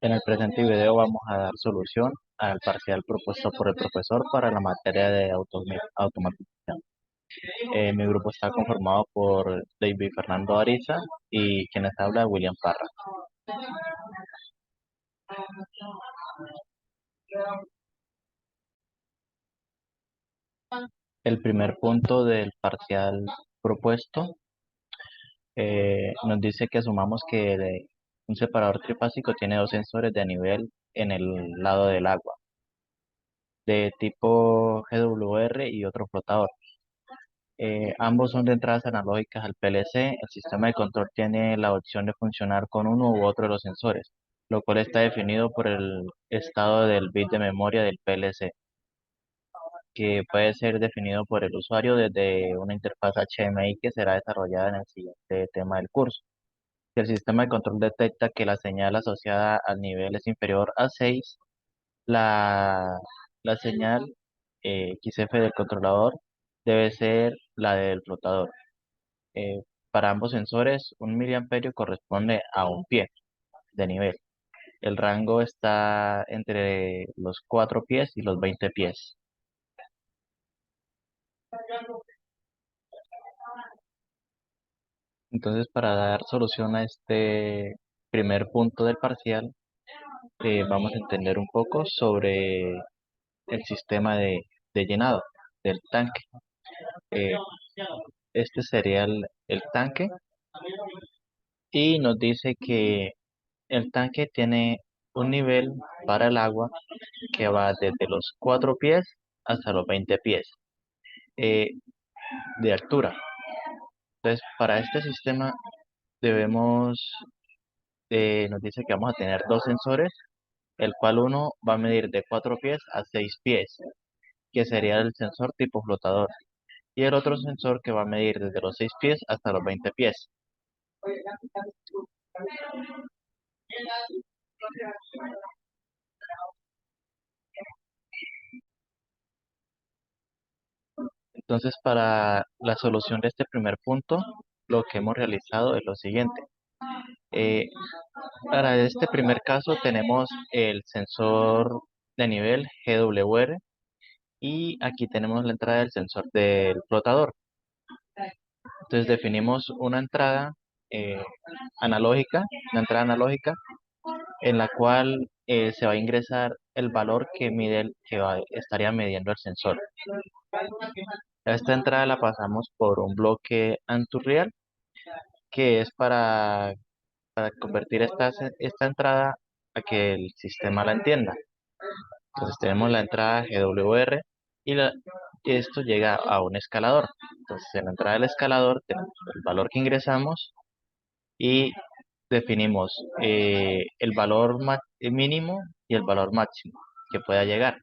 En el presente video vamos a dar solución al parcial propuesto por el profesor para la materia de automatización. Mi grupo está conformado por David Fernando Ariza y quienes habla William Parra. El primer punto del parcial propuesto nos dice que asumamos que un separador trifásico tiene dos sensores de nivel en el lado del agua, de tipo GWR y otro flotador. Ambos son de entradas analógicas al PLC. El sistema de control tiene la opción de funcionar con uno u otro de los sensores, lo cual está definido por el estado del bit de memoria del PLC, que puede ser definido por el usuario desde una interfaz HMI que será desarrollada en el siguiente tema del curso. Si el sistema de control detecta que la señal asociada al nivel es inferior a 6, la, la señal XF del controlador debe ser la del flotador. Eh, para ambos sensores, un miliamperio corresponde a un pie de nivel. El rango está entre los 4 pies y los 20 pies. Entonces, para dar solución a este primer punto del parcial, vamos a entender un poco sobre el sistema de llenado del tanque. Eh, este sería el tanque y nos dice que el tanque tiene un nivel para el agua que va desde los 4 pies hasta los 20 pies eh, de altura. Entonces, para este sistema debemos, nos dice que vamos a tener dos sensores, el cual uno va a medir de 4 pies a 6 pies, que sería el sensor tipo flotador, y el otro sensor que va a medir desde los 6 pies hasta los 20 pies. Entonces, para la solución de este primer punto, lo que hemos realizado es lo siguiente. Eh, para este primer caso tenemos el sensor de nivel GWR y aquí tenemos la entrada del sensor del flotador. Entonces definimos una entrada eh, analógica, una entrada analógica en la cual se va a ingresar el valor que mide estaría midiendo el sensor. Esta entrada la pasamos por un bloque Anturreal que es para convertir esta entrada a que el sistema la entienda. Entonces tenemos la entrada GWR y esto llega a un escalador. Entonces en la entrada del escalador tenemos el valor que ingresamos y definimos el valor mínimo y el valor máximo que pueda llegar.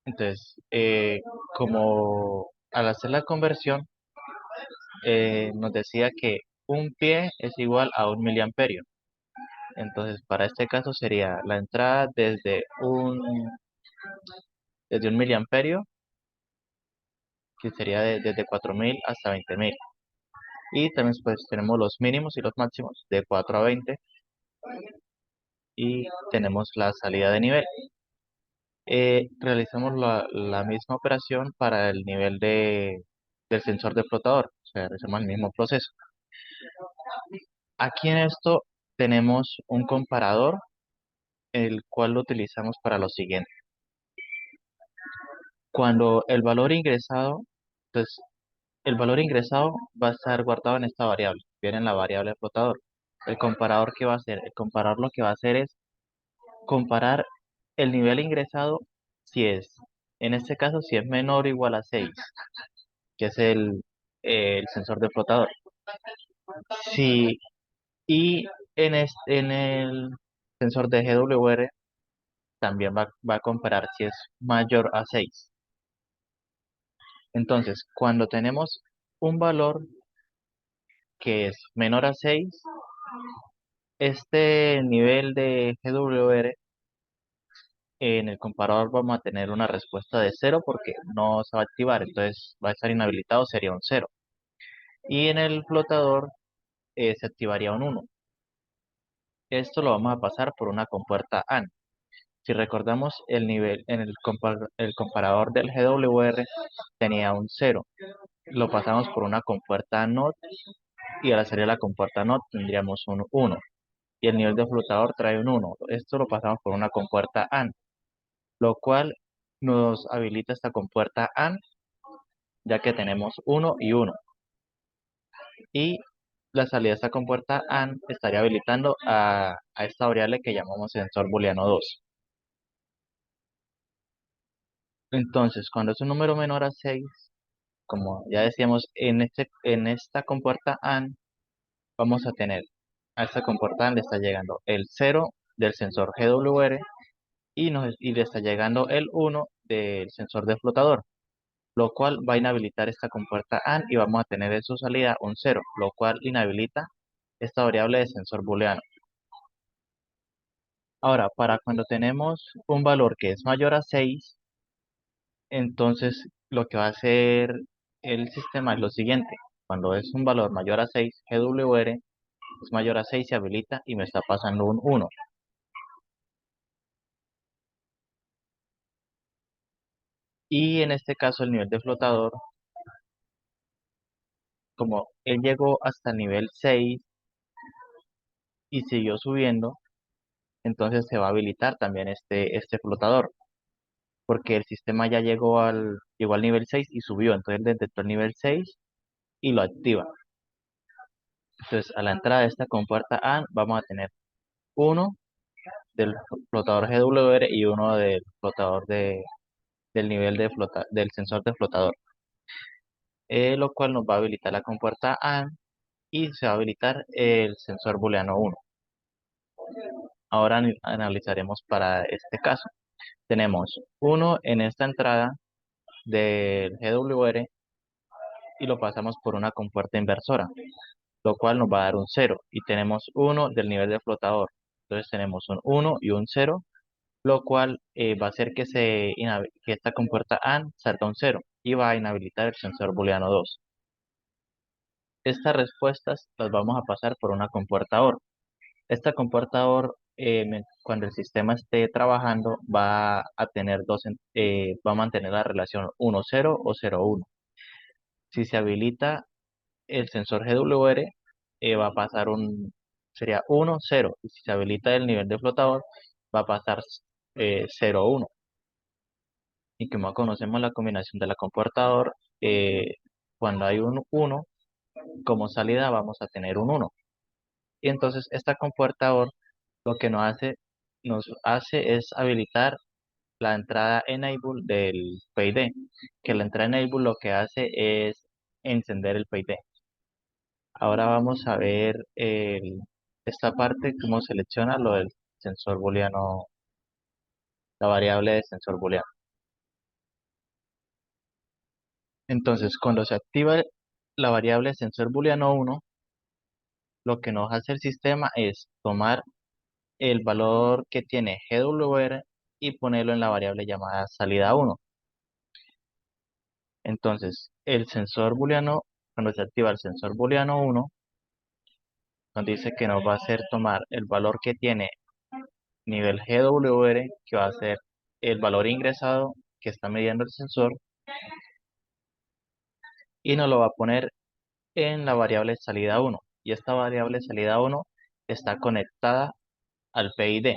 Entonces, como al hacer la conversión, nos decía que un pie es igual a un miliamperio. Entonces, para este caso sería la entrada desde un miliamperio, que sería desde 4000 hasta 20000. Y también pues tenemos los mínimos y los máximos de 4 a 20 y tenemos la salida de nivel. Realizamos la misma operación para el nivel del sensor de flotador, o sea, realizamos el mismo proceso. Aquí en esto tenemos un comparador, el cual lo utilizamos para lo siguiente. Cuando el valor ingresado, pues el valor ingresado va a estar guardado en esta variable, viene en la variable flotador. El comparador, ¿qué va a hacer? El comparador lo que va a hacer es comparar el nivel ingresado si es, en este caso, si es menor o igual a 6, que es el sensor de flotador. Si, y en el sensor de GWR también va a comparar si es mayor a 6. Entonces, cuando tenemos un valor que es menor a 6, este nivel de GWR en el comparador vamos a tener una respuesta de 0 porque no se va a activar, entonces va a estar inhabilitado, sería un 0. Y en el flotador se activaría un 1. Esto lo vamos a pasar por una compuerta AND. Si recordamos el nivel en el comparador del GWR tenía un 0. Lo pasamos por una compuerta NOT y al salir la compuerta NOT tendríamos un 1. Y el nivel de flotador trae un 1. Esto lo pasamos por una compuerta AND, lo cual nos habilita esta compuerta AND ya que tenemos 1 y 1. Y la salida de esta compuerta AND estaría habilitando a esta variable que llamamos sensor booleano 2. Entonces, cuando es un número menor a 6, como ya decíamos, en esta compuerta AND vamos a tener, a esta compuerta AND le está llegando el 0 del sensor GWR y le está llegando el 1 del sensor de flotador, lo cual va a inhabilitar esta compuerta AND y vamos a tener en su salida un 0, lo cual inhabilita esta variable de sensor booleano. Ahora, para cuando tenemos un valor que es mayor a 6, entonces lo que va a hacer el sistema es lo siguiente. Cuando es un valor mayor a 6, GWR es mayor a 6, se habilita y me está pasando un 1. Y en este caso el nivel de flotador, como él llegó hasta el nivel 6 y siguió subiendo, entonces se va a habilitar también este flotador, porque el sistema ya llegó al nivel 6 y subió, entonces detectó el nivel 6 y lo activa. Entonces a la entrada de esta compuerta AND vamos a tener uno del flotador GWR y uno del flotador del nivel del sensor de flotador, lo cual nos va a habilitar la compuerta AND y se va a habilitar el sensor booleano 1. Ahora analizaremos para este caso. Tenemos uno en esta entrada del GWR y lo pasamos por una compuerta inversora, lo cual nos va a dar un 0. Y tenemos uno del nivel de flotador. Entonces tenemos un 1 y un 0, lo cual va a hacer que esta compuerta AND salga un 0 y va a inhabilitar el sensor booleano 2. Estas respuestas las vamos a pasar por una compuerta OR. Esta compuerta OR, cuando el sistema esté trabajando, va a mantener la relación 1-0 o 0-1. Si se habilita el sensor GWR, sería 1-0. Y si se habilita el nivel de flotador, va a pasar 0-1. Y como conocemos la combinación de la comportador, cuando hay un 1, como salida vamos a tener un 1. Y entonces esta comportador lo que nos hace es habilitar la entrada enable del PID, que la entrada enable lo que hace es encender el PID. Ahora vamos a ver esta parte, cómo selecciona lo del sensor booleano, la variable de sensor booleano. Entonces, cuando se activa la variable sensor booleano 1, lo que nos hace el sistema es tomar el valor que tiene GWR y ponerlo en la variable llamada salida 1. Entonces, el sensor booleano, cuando se activa el sensor booleano 1, nos dice que nos va a hacer tomar el valor que tiene nivel GWR, que va a ser el valor ingresado que está midiendo el sensor, y nos lo va a poner en la variable salida 1. Y esta variable salida 1 está conectada al PID,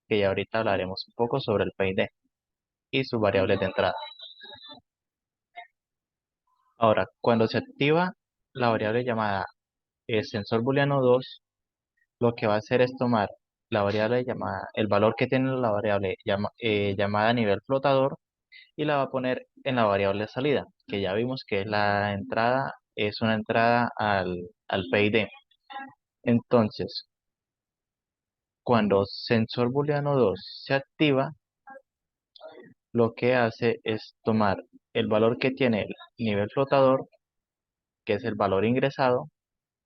que ya ahorita hablaremos un poco sobre el PID y sus variables de entrada. Ahora, cuando se activa la variable llamada sensor booleano 2, lo que va a hacer es tomar la variable llamada, el valor que tiene la variable llamada nivel flotador y la va a poner en la variable salida, que ya vimos que es es una entrada al PID. Entonces, cuando sensor booleano 2 se activa, lo que hace es tomar el valor que tiene el nivel flotador, que es el valor ingresado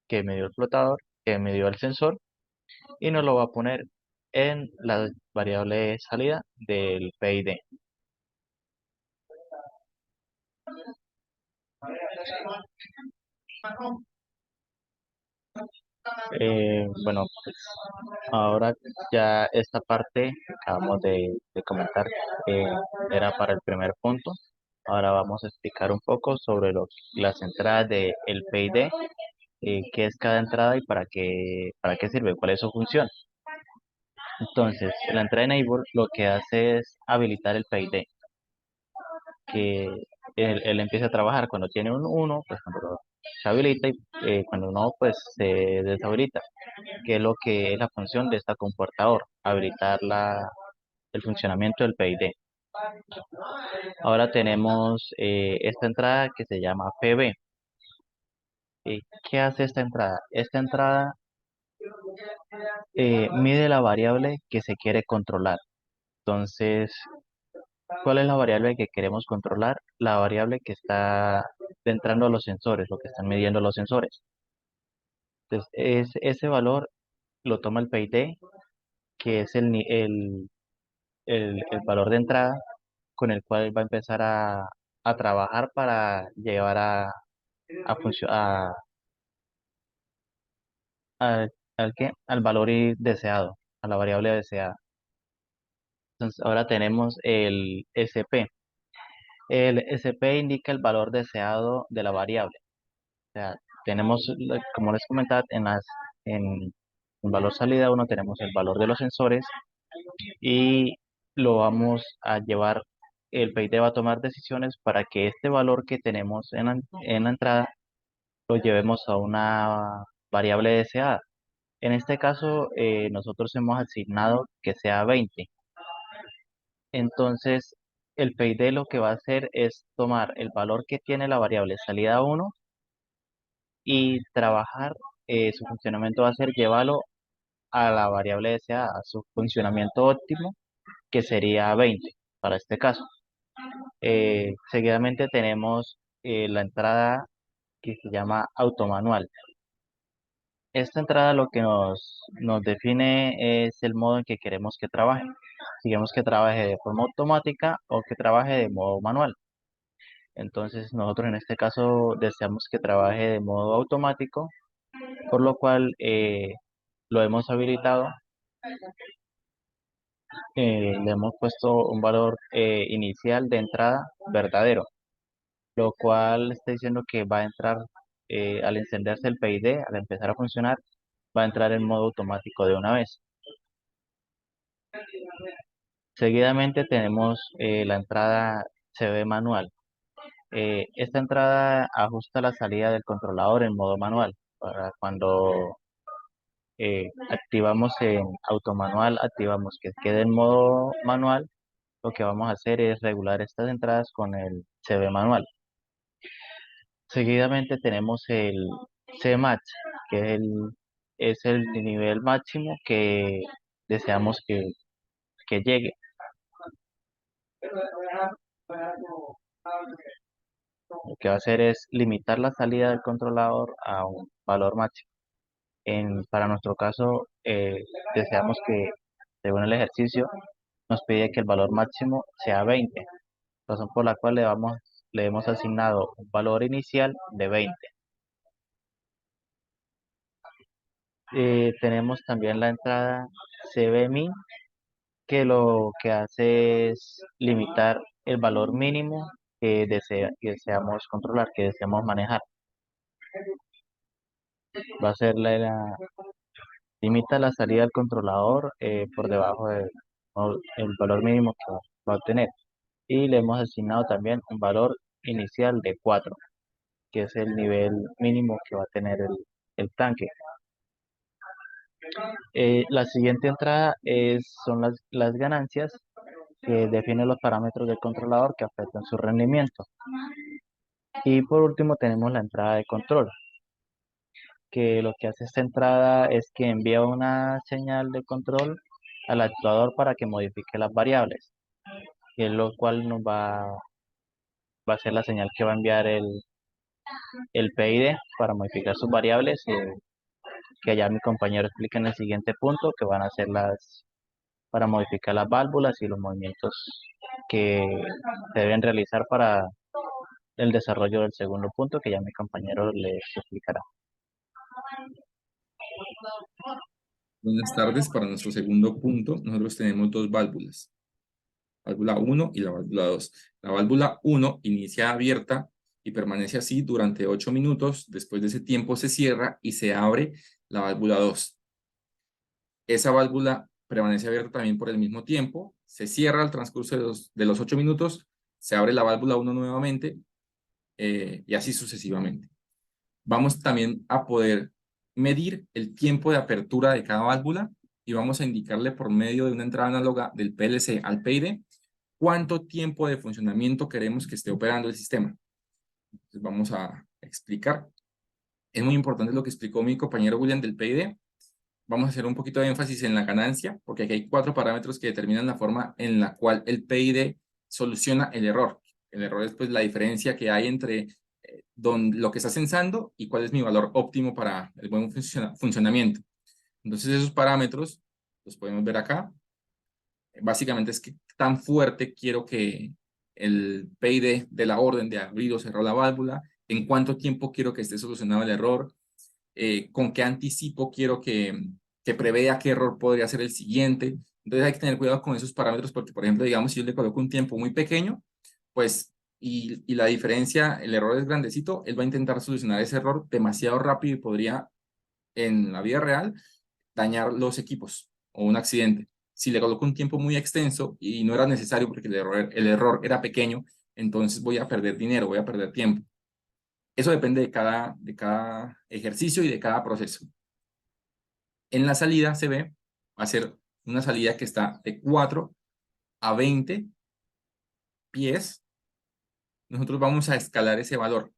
que me dio el flotador, que me dio el sensor, y nos lo va a poner en la variable salida del PID. Bueno, pues ahora ya esta parte que acabamos de comentar eh, era para el primer punto. Ahora vamos a explicar un poco sobre las entradas del PID, qué es cada entrada y para qué sirve, cuál es su función. Entonces, la entrada enable lo que hace es habilitar el PID, que él empieza a trabajar cuando tiene un uno, pues cuando se habilita y cuando no, pues se deshabilita, que es lo que es la función de esta comportador, habilitar el funcionamiento del PID. Ahora tenemos esta entrada que se llama PB. ¿Qué hace esta entrada? Esta entrada mide la variable que se quiere controlar. Entonces, ¿cuál es la variable que queremos controlar? La variable que está entrando a los sensores, lo que están midiendo los sensores. Entonces, ese valor lo toma el PID, que es el valor de entrada con el cual va a empezar a trabajar para llevar a- al, ¿qué? Al valor deseado, a la variable deseada. Entonces, ahora tenemos el SP. El SP indica el valor deseado de la variable. O sea, tenemos, como les comentaba, en un valor salida uno tenemos el valor de los sensores y lo vamos a llevar, el PID va a tomar decisiones para que este valor que tenemos en la entrada lo llevemos a una variable deseada. En este caso, nosotros hemos asignado que sea 20. Entonces, el PID lo que va a hacer es tomar el valor que tiene la variable salida uno y trabajar, su funcionamiento va a ser llevarlo a la variable deseada, a su funcionamiento óptimo, que sería 20 para este caso. Seguidamente tenemos la entrada que se llama automanual. Esta entrada lo que nos define es el modo en que queremos que trabaje. Si queremos que trabaje de forma automática o que trabaje de modo manual. Entonces nosotros en este caso deseamos que trabaje de modo automático, por lo cual lo hemos habilitado. Le hemos puesto un valor inicial de entrada verdadero, lo cual está diciendo que va a entrar al encenderse el PID, al empezar a funcionar, va a entrar en modo automático de una vez. Seguidamente tenemos la entrada CB manual. Esta entrada ajusta la salida del controlador en modo manual. Para cuando activamos en automanual, activamos que quede en modo manual, lo que vamos a hacer es regular estas entradas con el CB manual. Seguidamente tenemos el CMAX, que es el nivel máximo que deseamos que llegue. Lo que va a hacer es limitar la salida del controlador a un valor máximo. Para nuestro caso, deseamos que, según el ejercicio, nos pide que el valor máximo sea 20, razón por la cual le hemos asignado un valor inicial de 20. Tenemos también la entrada CBMIN, que lo que hace es limitar el valor mínimo que deseamos controlar, que deseamos manejar. Va a ser limita la salida del controlador por debajo del valor mínimo que va a obtener. Y le hemos asignado también un valor inicial de 4, que es el nivel mínimo que va a tener el tanque. La siguiente entrada son las ganancias, que definen los parámetros del controlador que afectan su rendimiento. Y por último tenemos la entrada de control, que lo que hace esta entrada es que envía una señal de control al actuador para que modifique las variables, y es lo cual va a ser la señal que va a enviar el PID para modificar sus variables, que ya mi compañero explica en el siguiente punto, que van a ser para modificar las válvulas y los movimientos que se deben realizar para el desarrollo del segundo punto, que ya mi compañero les explicará. Buenas tardes. Para nuestro segundo punto, nosotros tenemos dos válvulas, válvula uno y la válvula 2. La válvula uno inicia abierta y permanece así durante 8 minutos. Después de ese tiempo se cierra y se abre la válvula 2. Esa válvula permanece abierta también por el mismo tiempo, se cierra al transcurso de los 8 minutos, se abre la válvula uno nuevamente y así sucesivamente. Vamos también a poder medir el tiempo de apertura de cada válvula y vamos a indicarle por medio de una entrada análoga del PLC al PID cuánto tiempo de funcionamiento queremos que esté operando el sistema. Entonces vamos a explicar. Es muy importante lo que explicó mi compañero William del PID. Vamos a hacer un poquito de énfasis en la ganancia, porque aquí hay 4 parámetros que determinan la forma en la cual el PID soluciona el error. El error es pues la diferencia que hay entre lo que está censando y cuál es mi valor óptimo para el buen funcionamiento. Entonces esos parámetros los podemos ver acá. Básicamente es que tan fuerte quiero que el PID de la orden de abrir o cerrar la válvula, en cuánto tiempo quiero que esté solucionado el error, con qué anticipo quiero que prevea qué error podría ser el siguiente. Entonces hay que tener cuidado con esos parámetros porque, por ejemplo, digamos, si yo le coloco un tiempo muy pequeño, pues, y la diferencia, el error es grandecito, él va a intentar solucionar ese error demasiado rápido y podría, en la vida real, dañar los equipos o un accidente. Si le coloco un tiempo muy extenso y no era necesario porque el error era pequeño, entonces voy a perder dinero, voy a perder tiempo. Eso depende de cada ejercicio y de cada proceso. En la salida se ve, va a ser una salida que está de 4 a 20 pies. Nosotros vamos a escalar ese valor,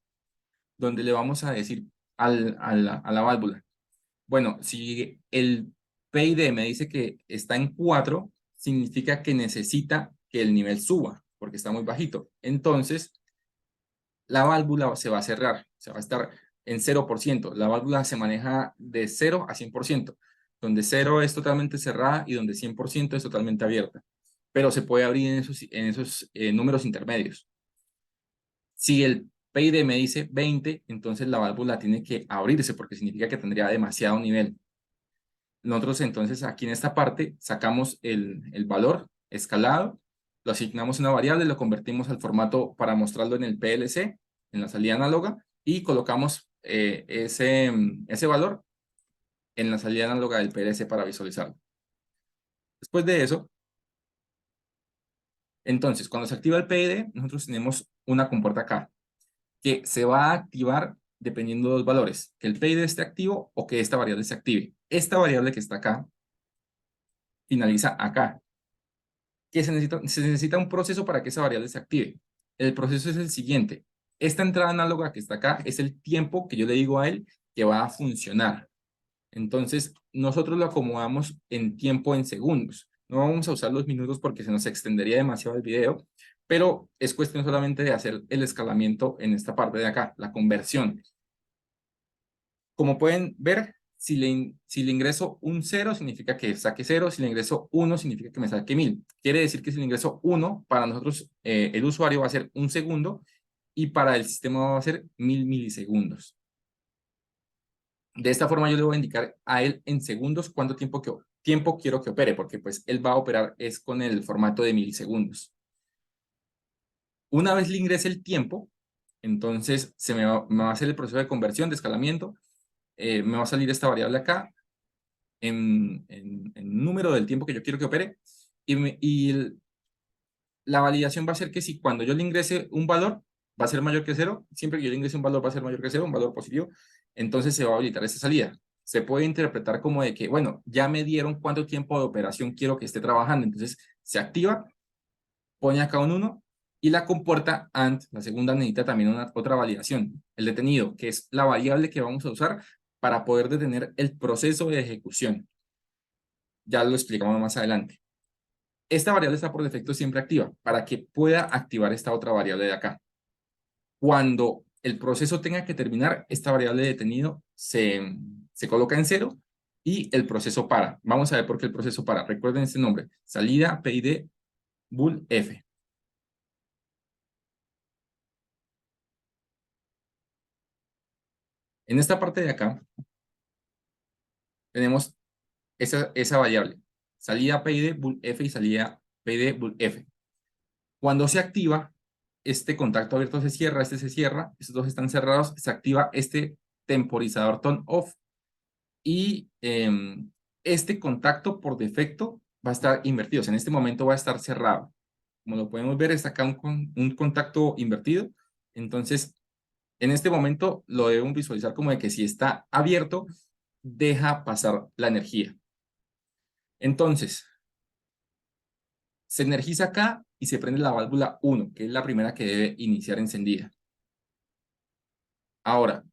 donde le vamos a decir a la válvula, bueno, si el PID me dice que está en 4, significa que necesita que el nivel suba, porque está muy bajito. Entonces, la válvula se va a cerrar, se va a estar en 0%. La válvula se maneja de 0 a 100%, donde 0 es totalmente cerrada y donde 100% es totalmente abierta. Pero se puede abrir en esos números intermedios. Si el PID me dice 20, entonces la válvula tiene que abrirse porque significa que tendría demasiado nivel. Nosotros entonces aquí en esta parte sacamos el valor escalado, lo asignamos una variable, lo convertimos al formato para mostrarlo en el PLC, en la salida análoga, y colocamos ese valor en la salida análoga del PLC para visualizarlo. Después de eso, entonces cuando se activa el PID, nosotros tenemos una compuerta acá, que se va a activar dependiendo de los valores, que el PID esté activo o que esta variable se active. Esta variable que está acá finaliza acá. Que se necesita un proceso para que esa variable se active. El proceso es el siguiente. Esta entrada análoga que está acá es el tiempo que yo le digo a él que va a funcionar. Entonces, nosotros lo acomodamos en tiempo en segundos. No vamos a usar los minutos porque se nos extendería demasiado el video, pero es cuestión solamente de hacer el escalamiento en esta parte de acá, la conversión. Como pueden ver, si le ingreso un 0 significa que saque 0, si le ingreso 1 significa que me saque 1000. Quiere decir que si le ingreso 1, para nosotros el usuario va a ser un segundo y para el sistema va a ser 1000 milisegundos. De esta forma yo le voy a indicar a él en segundos cuánto tiempo quiero que opere, porque pues él va a operar es con el formato de milisegundos. Una vez le ingrese el tiempo, entonces me va a hacer el proceso de conversión, de escalamiento, me va a salir esta variable acá, en número del tiempo que yo quiero que opere y la validación va a ser que si cuando yo le ingrese un valor va a ser mayor que 0, siempre que yo le ingrese un valor va a ser mayor que 0, un valor positivo, entonces se va a habilitar esa salida. Se puede interpretar como de que, bueno, ya me dieron cuánto tiempo de operación quiero que esté trabajando, entonces se activa, pone acá un 1 y la compuerta AND, la segunda necesita también otra validación, el detenido, que es la variable que vamos a usar para poder detener el proceso de ejecución. Ya lo explicamos más adelante. Esta variable está por defecto siempre activa para que pueda activar esta otra variable de acá. Cuando el proceso tenga que terminar, esta variable de detenido se coloca en 0 y el proceso para. Vamos a ver por qué el proceso para. Recuerden este nombre, salida PID bool F. En esta parte de acá tenemos esa variable, salida PID bool F y salida PID bool F. Cuando se activa, este contacto abierto se cierra, este se cierra, estos dos están cerrados, se activa este temporizador turn off y este contacto por defecto va a estar invertido, o sea, en este momento va a estar cerrado. Como lo podemos ver, está acá un contacto invertido, entonces en este momento lo debemos visualizar como de que si está abierto, deja pasar la energía. Entonces, se energiza acá y se prende la válvula 1, que es la primera que debe iniciar encendida. Ahora,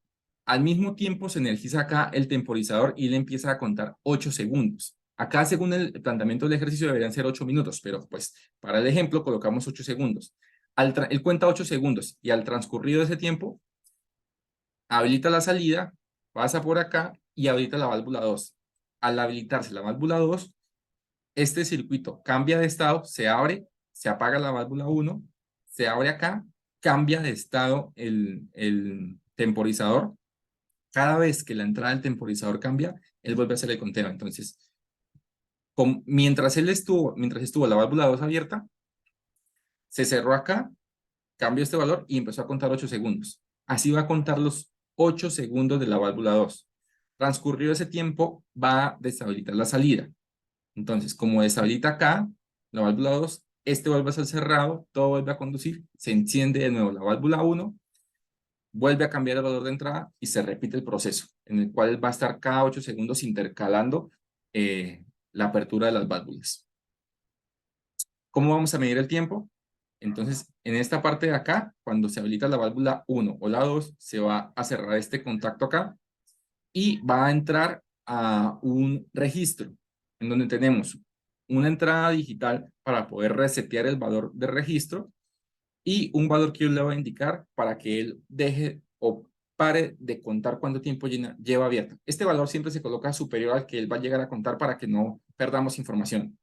al mismo tiempo se energiza acá el temporizador y le empieza a contar 8 segundos. Acá, según el planteamiento del ejercicio, deberían ser 8 minutos, pero pues para el ejemplo colocamos 8 segundos. Él cuenta 8 segundos y al transcurrido de ese tiempo, habilita la salida, pasa por acá y habilita la válvula 2. Al habilitarse la válvula 2, este circuito cambia de estado, se abre, se apaga la válvula 1, se abre acá, cambia de estado el temporizador. Cada vez que la entrada del temporizador cambia, él vuelve a hacer el conteo. Entonces, mientras estuvo la válvula 2 abierta, se cerró acá, cambió este valor y empezó a contar 8 segundos. Así va a contar los 8 segundos de la válvula 2. Transcurrido ese tiempo, va a deshabilitar la salida. Entonces, como deshabilita acá la válvula 2, este vuelve a ser cerrado, todo vuelve a conducir, se enciende de nuevo la válvula 1, vuelve a cambiar el valor de entrada y se repite el proceso, en el cual va a estar cada 8 segundos intercalando la apertura de las válvulas. ¿Cómo vamos a medir el tiempo? Entonces, en esta parte de acá, cuando se habilita la válvula 1 o la 2, se va a cerrar este contacto acá y va a entrar a un registro en donde tenemos una entrada digital para poder resetear el valor de registro y un valor que yo le voy a indicar para que él deje o pare de contar cuánto tiempo lleva abierta. Este valor siempre se coloca superior al que él va a llegar a contar para que no perdamos información.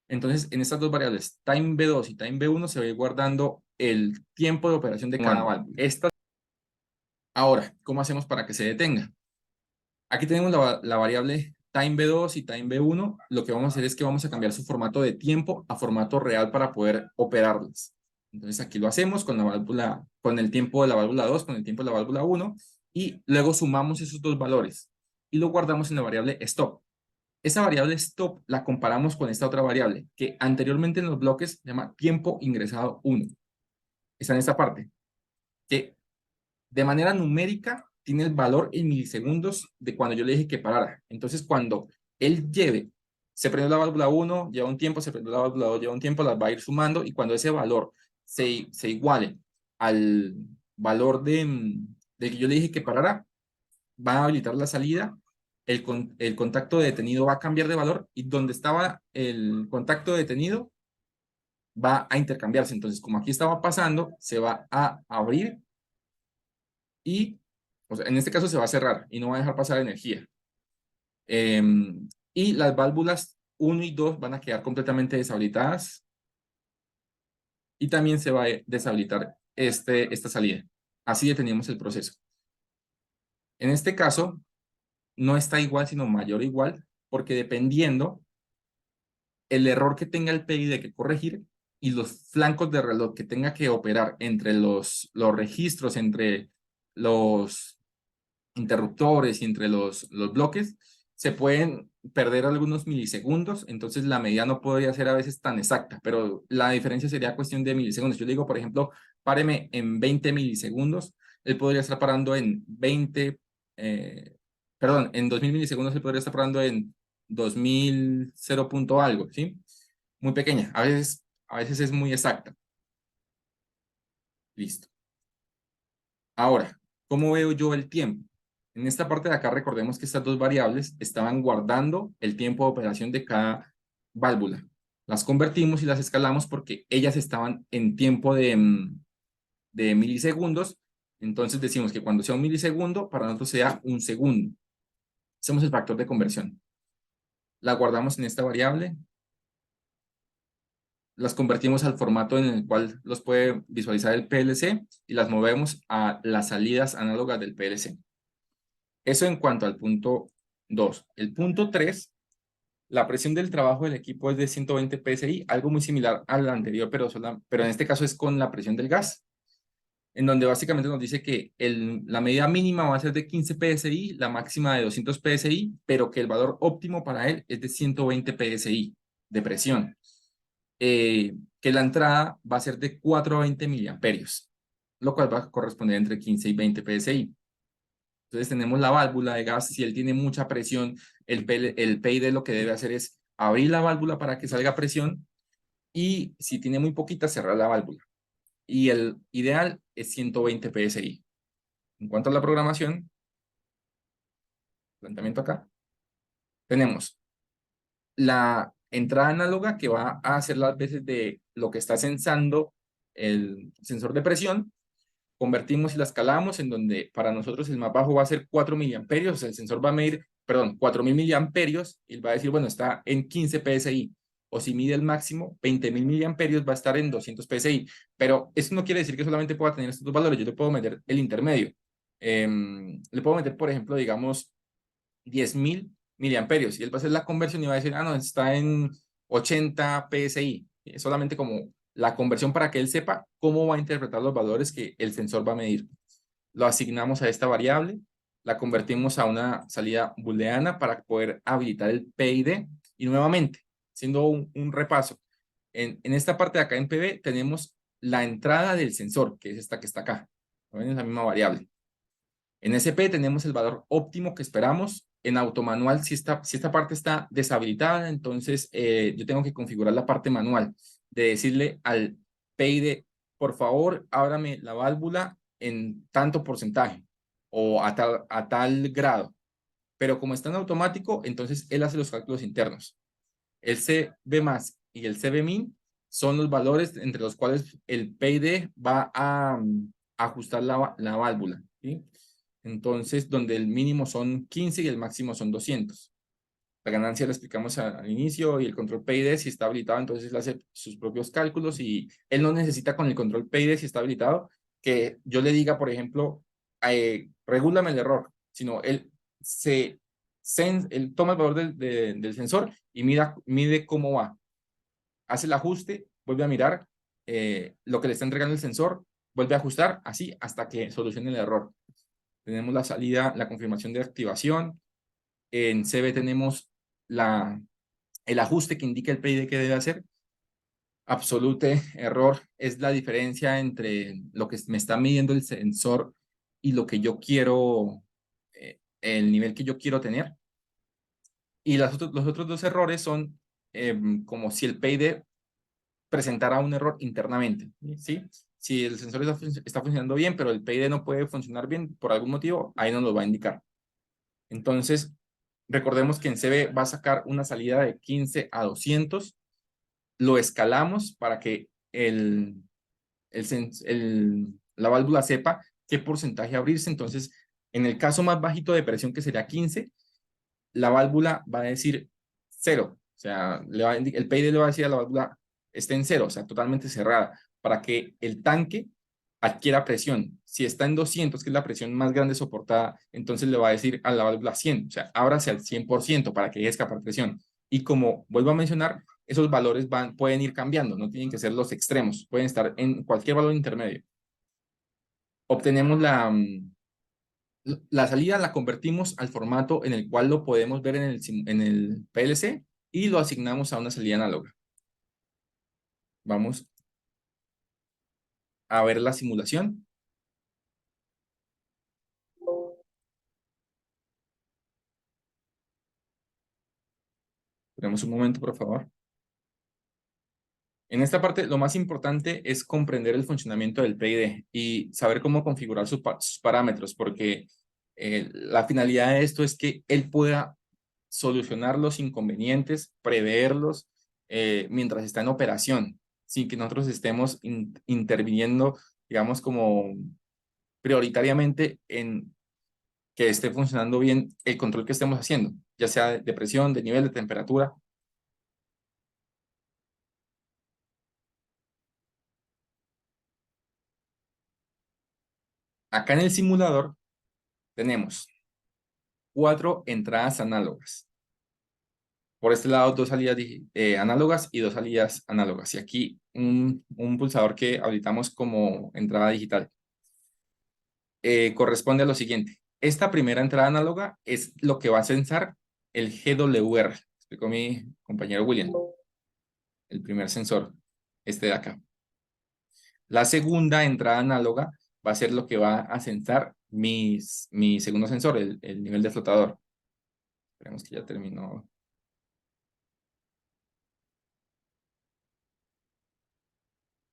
Entonces, en estas dos variables, time B2 y time B1, se va a ir guardando el tiempo de operación de cada válvula. Ahora, ¿cómo hacemos para que se detenga? Aquí tenemos la variable time B2 y time B1. Lo que vamos a hacer es que vamos a cambiar su formato de tiempo a formato real para poder operarlas. Entonces aquí lo hacemos con la válvula, con el tiempo de la válvula 2, con el tiempo de la válvula 1 y luego sumamos esos dos valores y lo guardamos en la variable stop. Esa variable stop la comparamos con esta otra variable que anteriormente en los bloques se llama tiempo ingresado 1. Está en esta parte, que de manera numérica tiene el valor en milisegundos de cuando yo le dije que parara. Entonces, cuando él se prendió la válvula 1, lleva un tiempo, se prendió la válvula 2, lleva un tiempo, las va a ir sumando y cuando ese valor se iguale al valor de que yo le dije que parara, va a habilitar la salida, el contacto detenido va a cambiar de valor y donde estaba el contacto detenido va a intercambiarse. Entonces, como aquí estaba pasando, se va a abrir y, o sea, en este caso se va a cerrar y no va a dejar pasar energía. Y las válvulas 1 y 2 van a quedar completamente deshabilitadas y también se va a deshabilitar esta salida. Así detenemos el proceso. En este caso, no está igual, sino mayor o igual, porque dependiendo el error que tenga el PID que corregir y los flancos de reloj que tenga que operar entre los registros, entre los interruptores y entre los bloques, se pueden perder algunos milisegundos, entonces la medida no podría ser a veces tan exacta, pero la diferencia sería cuestión de milisegundos. Yo le digo, por ejemplo, páreme en 20 milisegundos, él podría estar parando en 20, perdón, en 2000 milisegundos él podría estar parando en 2000 0 punto algo, ¿sí? Muy pequeña, a veces es muy exacta. Listo. Ahora, ¿cómo veo yo el tiempo? En esta parte de acá recordemos que estas dos variables estaban guardando el tiempo de operación de cada válvula. Las convertimos y las escalamos porque ellas estaban en tiempo de milisegundos. Entonces decimos que cuando sea un milisegundo, para nosotros sea un segundo. Hacemos el factor de conversión. La guardamos en esta variable. Las convertimos al formato en el cual los puede visualizar el PLC y las movemos a las salidas análogas del PLC. Eso en cuanto al punto 2. El punto 3, la presión del trabajo del equipo es de 120 psi, algo muy similar al anterior, pero en este caso es con la presión del gas, en donde básicamente nos dice que la medida mínima va a ser de 15 psi, la máxima de 200 psi, pero que el valor óptimo para él es de 120 psi de presión. Que la entrada va a ser de 4 a 20 miliamperios, lo cual va a corresponder entre 15 y 20 psi. Entonces tenemos la válvula de gas. Si él tiene mucha presión, el PID lo que debe hacer es abrir la válvula para que salga presión, y si tiene muy poquita, cerrar la válvula. Y el ideal es 120 psi. En cuanto a la programación, planteamiento acá, tenemos la entrada análoga que va a hacer las veces de lo que está sensando el sensor de presión. Convertimos y la escalamos en donde para nosotros el más bajo va a ser 4 miliamperios. O sea, el sensor va a medir, perdón, 4000 miliamperios, y él va a decir, bueno, está en 15 psi. O si mide el máximo, 20.000 miliamperios, va a estar en 200 psi. Pero eso no quiere decir que solamente pueda tener estos dos valores. Yo le puedo meter el intermedio. Le puedo meter, por ejemplo, digamos, 10.000 miliamperios, y él va a hacer la conversión y va a decir, ah, no, está en 80 psi. Es solamente como la conversión para que él sepa cómo va a interpretar los valores que el sensor va a medir. Lo asignamos a esta variable, la convertimos a una salida booleana para poder habilitar el PID, y nuevamente, haciendo un repaso, en esta parte de acá en PB tenemos la entrada del sensor, que es esta que está acá. ¿Ven? Es la misma variable. En SP tenemos el valor óptimo que esperamos. En automanual, si esta parte está deshabilitada, entonces yo tengo que configurar la parte manual, de decirle al PID, por favor, ábrame la válvula en tanto porcentaje o a tal grado. Pero como está en automático, entonces él hace los cálculos internos. El CB más y el CB min son los valores entre los cuales el PID va a ajustar la válvula, ¿sí? Entonces, donde el mínimo son 15 y el máximo son 200. La ganancia la explicamos al inicio, y el control PID, si está habilitado, entonces él hace sus propios cálculos, y él no necesita con el control PID, si está habilitado, que yo le diga, por ejemplo, regúlame el error, sino él toma el valor del sensor y mide cómo va, hace el ajuste, vuelve a mirar lo que le está entregando el sensor, vuelve a ajustar, así hasta que solucione el error. Tenemos la salida, la confirmación de activación. En CB tenemos el ajuste que indica el PID que debe hacer. Absolute error es la diferencia entre lo que me está midiendo el sensor y lo que yo quiero, el nivel que yo quiero tener. Y los otros dos errores son como si el PID presentara un error internamente, ¿sí? Si el sensor está funcionando bien, pero el PID no puede funcionar bien por algún motivo, ahí nos lo va a indicar. Entonces, recordemos que en CB va a sacar una salida de 15 a 200. Lo escalamos para que la válvula sepa qué porcentaje abrirse. Entonces, en el caso más bajito de presión, que sería 15, la válvula va a decir 0. O sea, el PID le va a decir a la válvula, está en 0, o sea, totalmente cerrada, para que el tanque adquiera presión. Si está en 200, que es la presión más grande soportada, entonces le va a decir a la válvula 100, o sea, ábrase al 100% para que deje escapar presión. Y como vuelvo a mencionar, esos valores pueden ir cambiando, no tienen que ser los extremos, pueden estar en cualquier valor intermedio. Obtenemos la salida, la convertimos al formato en el cual lo podemos ver en el PLC, y lo asignamos a una salida análoga. Vamos a ver la simulación. Tenemos un momento, por favor. En esta parte, lo más importante es comprender el funcionamiento del PID y saber cómo configurar sus parámetros, porque la finalidad de esto es que él pueda solucionar los inconvenientes, preverlos mientras está en operación, sin que nosotros estemos interviniendo, digamos, como prioritariamente en que esté funcionando bien el control que estemos haciendo, ya sea de presión, de nivel de temperatura. Acá en el simulador tenemos 4 entradas análogas. Por este lado, 2 salidas análogas y 2 salidas análogas. Y aquí un pulsador que habilitamos como entrada digital. Corresponde a lo siguiente. Esta primera entrada análoga es lo que va a censar el GWR. Explicó mi compañero William. El primer sensor, este de acá. La segunda entrada análoga va a ser lo que va a censar mi segundo sensor, el nivel de flotador. Esperemos que ya terminó.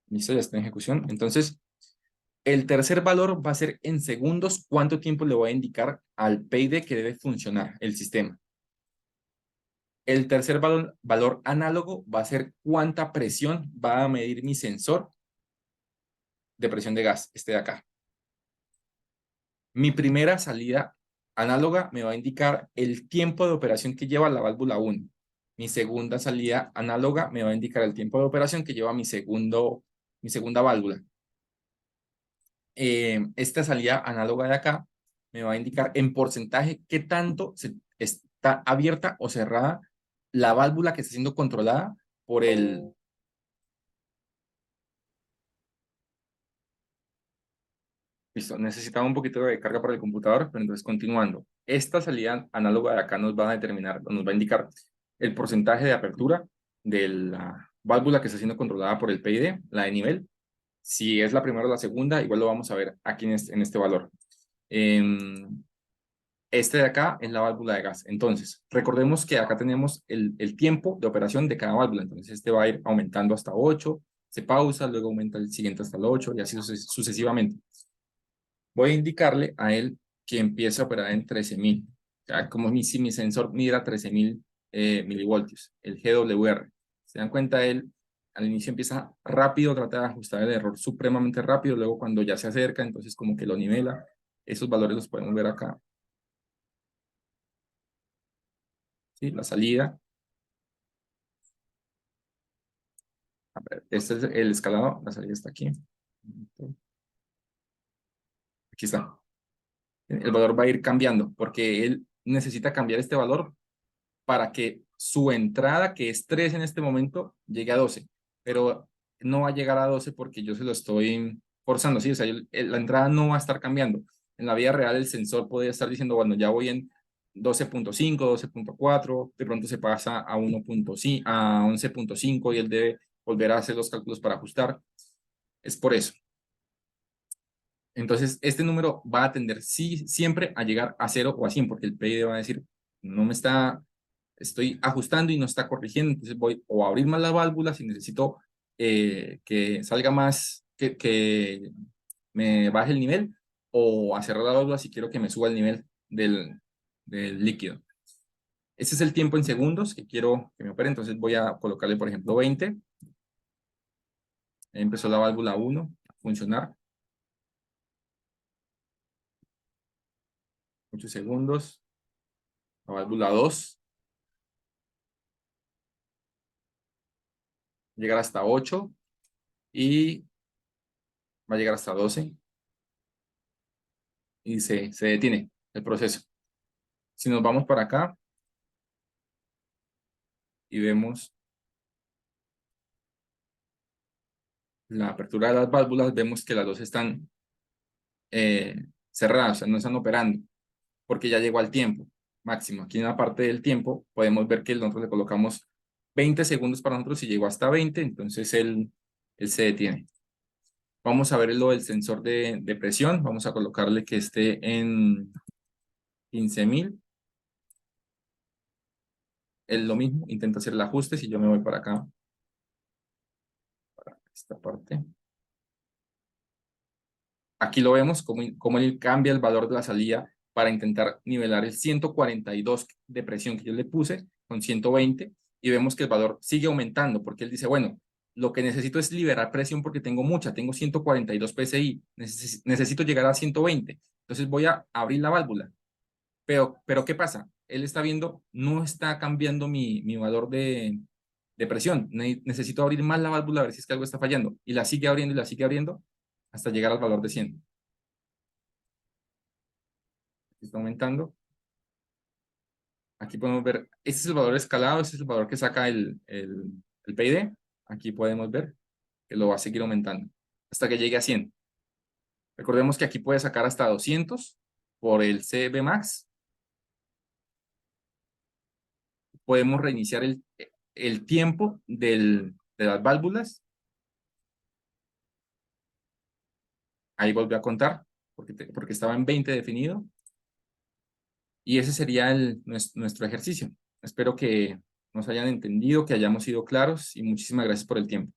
Listo, ya está en ejecución. Entonces, el tercer valor va a ser en segundos cuánto tiempo le voy a indicar al PID que debe funcionar el sistema. El tercer valor análogo va a ser cuánta presión va a medir mi sensor de presión de gas, este de acá. Mi primera salida análoga me va a indicar el tiempo de operación que lleva la válvula 1. Mi segunda salida análoga me va a indicar el tiempo de operación que lleva mi segunda válvula. Esta salida análoga de acá me va a indicar en porcentaje qué tanto está abierta o cerrada la válvula que está siendo controlada por el... Listo, necesitaba un poquito de carga para el computador, pero entonces continuando. Esta salida análoga de acá nos va a determinar, nos va a indicar el porcentaje de apertura de la válvula que está siendo controlada por el PID, la de nivel. Si es la primera o la segunda, igual lo vamos a ver aquí en este valor. Este de acá es la válvula de gas. Entonces, recordemos que acá tenemos el tiempo de operación de cada válvula. Entonces, este va a ir aumentando hasta 8, se pausa, luego aumenta el siguiente hasta el 8 y así sucesivamente. Voy a indicarle a él que empiece a operar en 13.000. O sea, como si mi sensor midiera 13.000 milivoltios, el GWR. Se dan cuenta, él al inicio empieza rápido, trata de ajustar el error supremamente rápido, luego cuando ya se acerca, entonces como que lo nivela. Esos valores los podemos ver acá. ¿Sí? La salida. A ver, este es el escalado, la salida está aquí. Aquí está. El valor va a ir cambiando porque él necesita cambiar este valor para que su entrada, que es 3 en este momento, llegue a 12. Pero no va a llegar a 12 porque yo se lo estoy forzando, ¿sí? O sea, la entrada no va a estar cambiando. En la vida real el sensor podría estar diciendo, bueno, ya voy en 12.5, 12.4, de pronto se pasa a 1.5, a 11.5 y él debe volver a hacer los cálculos para ajustar. Es por eso. Entonces, este número va a tender siempre a llegar a 0 o a 100, porque el PID va a decir, no me está, estoy ajustando y no está corrigiendo, entonces voy o a abrir más la válvula si necesito que salga más, que me baje el nivel, o a cerrar la válvula si quiero que me suba el nivel del líquido. Ese es el tiempo en segundos que quiero que me opere, entonces voy a colocarle, por ejemplo, 20. Empezó la válvula 1 a funcionar. 8 segundos. La válvula 2. Llegar hasta 8 y va a llegar hasta 12 y se detiene el proceso. Si nos vamos para acá y vemos la apertura de las válvulas, vemos que las dos están cerradas, o sea, no están operando, porque ya llegó al tiempo máximo. Aquí en la parte del tiempo podemos ver que nosotros le colocamos 20 segundos para nosotros y llegó hasta 20, entonces él se detiene. Vamos a ver lo del sensor de presión, vamos a colocarle que esté en 15.000. Es lo mismo, intenta hacer el ajuste si yo me voy para acá, para esta parte. Aquí lo vemos, cómo él cambia el valor de la salida para intentar nivelar el 142 de presión que yo le puse con 120 y vemos que el valor sigue aumentando porque él dice, bueno, lo que necesito es liberar presión porque tengo mucha, tengo 142 PSI, necesito llegar a 120, entonces voy a abrir la válvula. Pero ¿qué pasa? Él está viendo, no está cambiando mi valor de presión. Necesito abrir más la válvula a ver si es que algo está fallando. Y la sigue abriendo y la sigue abriendo hasta llegar al valor de 100. Está aumentando. Aquí podemos ver, este es el valor escalado, este es el valor que saca el PID. Aquí podemos ver que lo va a seguir aumentando hasta que llegue a 100. Recordemos que aquí puede sacar hasta 200 por el CB Max. Podemos reiniciar el tiempo de las válvulas. Ahí volvió a contar porque estaba en 20 definido. Y ese sería nuestro ejercicio. Espero que nos hayan entendido, que hayamos sido claros y muchísimas gracias por el tiempo.